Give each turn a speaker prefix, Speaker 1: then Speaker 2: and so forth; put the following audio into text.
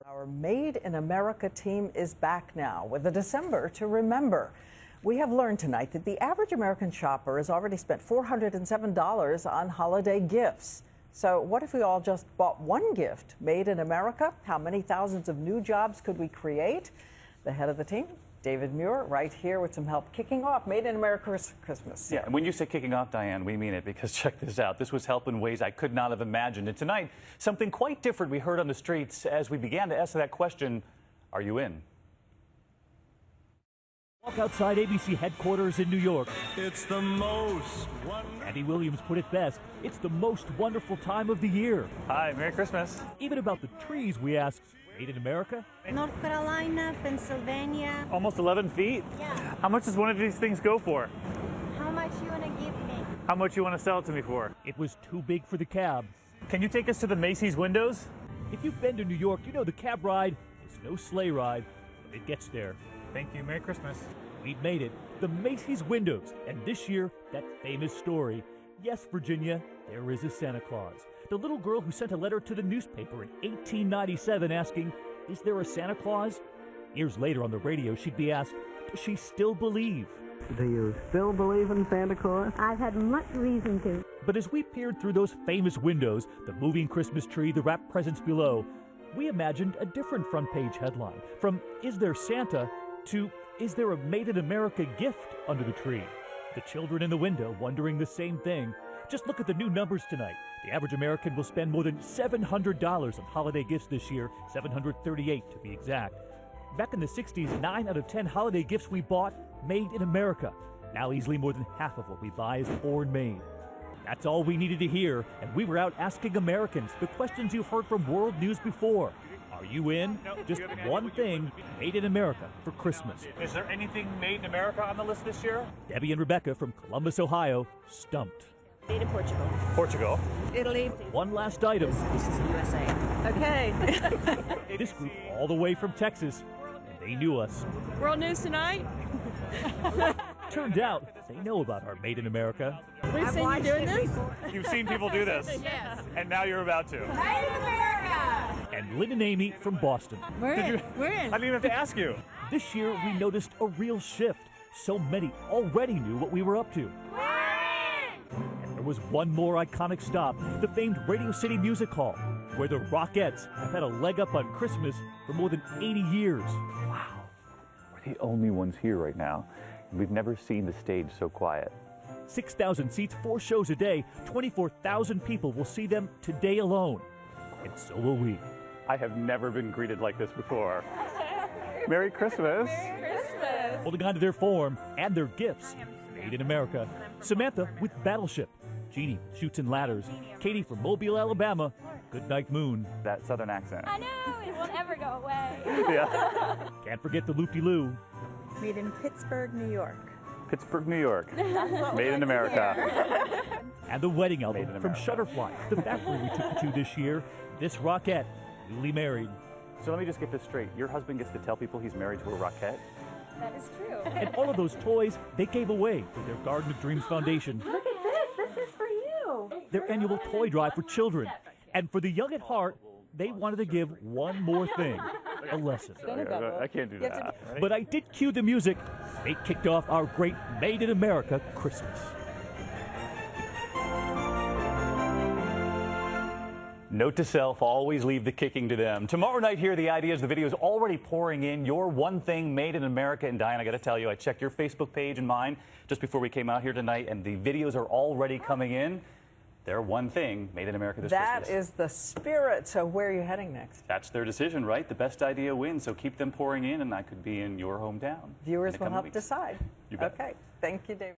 Speaker 1: Our Made in America team is back now with a December to remember. We have learned tonight that the average American shopper has already spent $407 on holiday gifts. So what if we all just bought one gift made in America? How many thousands of new jobs could we create? The head of the team, David Muir, right here with some help kicking off Made in America Christmas.
Speaker 2: Yeah, and when you say kicking off, Diane, we mean it, because check this out. This was help in ways I could not have imagined. And tonight, something quite different we heard on the streets as we began to ask that question, are you in?
Speaker 3: Walk outside ABC headquarters in New York.
Speaker 4: It's the most
Speaker 3: Andy Williams put it best. It's the most wonderful time of the year.
Speaker 2: Hi, Merry Christmas.
Speaker 3: Even about the trees, we asked, made in America?
Speaker 5: North Carolina, Pennsylvania.
Speaker 2: Almost 11 feet?
Speaker 5: Yeah.
Speaker 2: How much does one of these things go for?
Speaker 5: How much you want to give me?
Speaker 2: How much you want to sell it to me for?
Speaker 3: It was too big for the cab.
Speaker 2: Can you take us to the Macy's windows?
Speaker 3: If you've been to New York, you know the cab ride is no sleigh ride, but it gets there.
Speaker 2: Thank you. Merry Christmas.
Speaker 3: We'd made it. The Macy's windows. And this year, that famous story. Yes, Virginia, there is a Santa Claus. The little girl who sent a letter to the newspaper in 1897 asking, is there a Santa Claus? Years later on the radio, she'd be asked, does she still believe?
Speaker 6: Do you still believe in Santa Claus?
Speaker 5: I've had much reason to.
Speaker 3: But as we peered through those famous windows, the moving Christmas tree, the wrapped presents below, we imagined a different front page headline. From Is There Santa to Is There a Made in America gift under the tree? The children in the window wondering the same thing. Just look at the new numbers tonight. The average American will spend more than $700 on holiday gifts this year, $738 to be exact. Back in the 60s, 9 out of 10 holiday gifts we bought made in America. Now easily more than half of what we buy is foreign made. That's all we needed to hear, and we were out asking Americans the questions you've heard from world news before. Are you in? Just one thing made in America for Christmas.
Speaker 2: Is there anything made in America on the list this year?
Speaker 3: Debbie and Rebecca from Columbus, Ohio, stumped.
Speaker 7: Made in Portugal.
Speaker 2: Portugal.
Speaker 7: Italy.
Speaker 3: One last item.
Speaker 7: This is the USA. Okay.
Speaker 3: This group all the way from Texas, and they knew us.
Speaker 7: World news tonight.
Speaker 3: Turned out they know about our Made in America.
Speaker 7: We've seen you doing this.
Speaker 2: You've seen people do this?
Speaker 7: Yes.
Speaker 2: And now you're about to.
Speaker 7: Made in America.
Speaker 3: And Lynn and Amy from Boston.
Speaker 7: We're in. We're
Speaker 2: I
Speaker 7: in.
Speaker 2: didn't even have to ask you.
Speaker 3: This year we noticed a real shift. So many already knew what we were up to. And there was one more iconic stop, the famed Radio City Music Hall, where the Rockettes have had a leg up on Christmas for more than 80 years.
Speaker 2: Wow. We're the only ones here right now. And we've never seen the stage so quiet.
Speaker 3: 6,000 seats, 4 shows a day, 24,000 people will see them today alone. And so will we.
Speaker 2: I have never been greeted like this before. Merry Christmas.
Speaker 3: Holding on to their form and their gifts. Made in America. Samantha with Battleship. Jeannie, Chutes and Ladders. Katie from Mobile, Alabama. Goodnight Moon.
Speaker 2: That southern accent.
Speaker 8: I know, it will never go away.
Speaker 2: Yeah.
Speaker 3: Can't forget the Loop-de-Loo.
Speaker 7: Made in Pittsburgh, New York.
Speaker 2: Pittsburgh, New York. Made in America.
Speaker 3: And the wedding album
Speaker 2: Made in
Speaker 3: from
Speaker 2: America.
Speaker 3: Shutterfly, the factory we took you to this year. This Rockette, newly married.
Speaker 2: So let me just get this straight. Your husband gets to tell people he's married to a Rockette?
Speaker 8: That is true.
Speaker 3: And all of those toys they gave away to their Garden of Dreams Foundation.
Speaker 8: Look at this. This is for you.
Speaker 3: Their annual toy drive for children. And for the young at heart, they wanted to give one more thing, a lesson.
Speaker 2: I can't do that.
Speaker 3: But I did cue the music. They kicked off our great Made in America Christmas.
Speaker 2: Note to self, always leave the kicking to them. Tomorrow night here, the ideas, the videos already pouring in. Your one thing made in America. And Diane, I got to tell you, I checked your Facebook page and mine just before we came out here tonight, and the videos are already coming in. They're one thing made in America this Christmas.
Speaker 1: That is the spirit. So where are you heading next?
Speaker 2: That's their decision, right? The best idea wins. So keep them pouring in, and I could be in your hometown.
Speaker 1: Viewers
Speaker 2: in the
Speaker 1: will
Speaker 2: coming
Speaker 1: help
Speaker 2: weeks.
Speaker 1: decide.
Speaker 2: You bet.
Speaker 1: Okay. Thank you, David.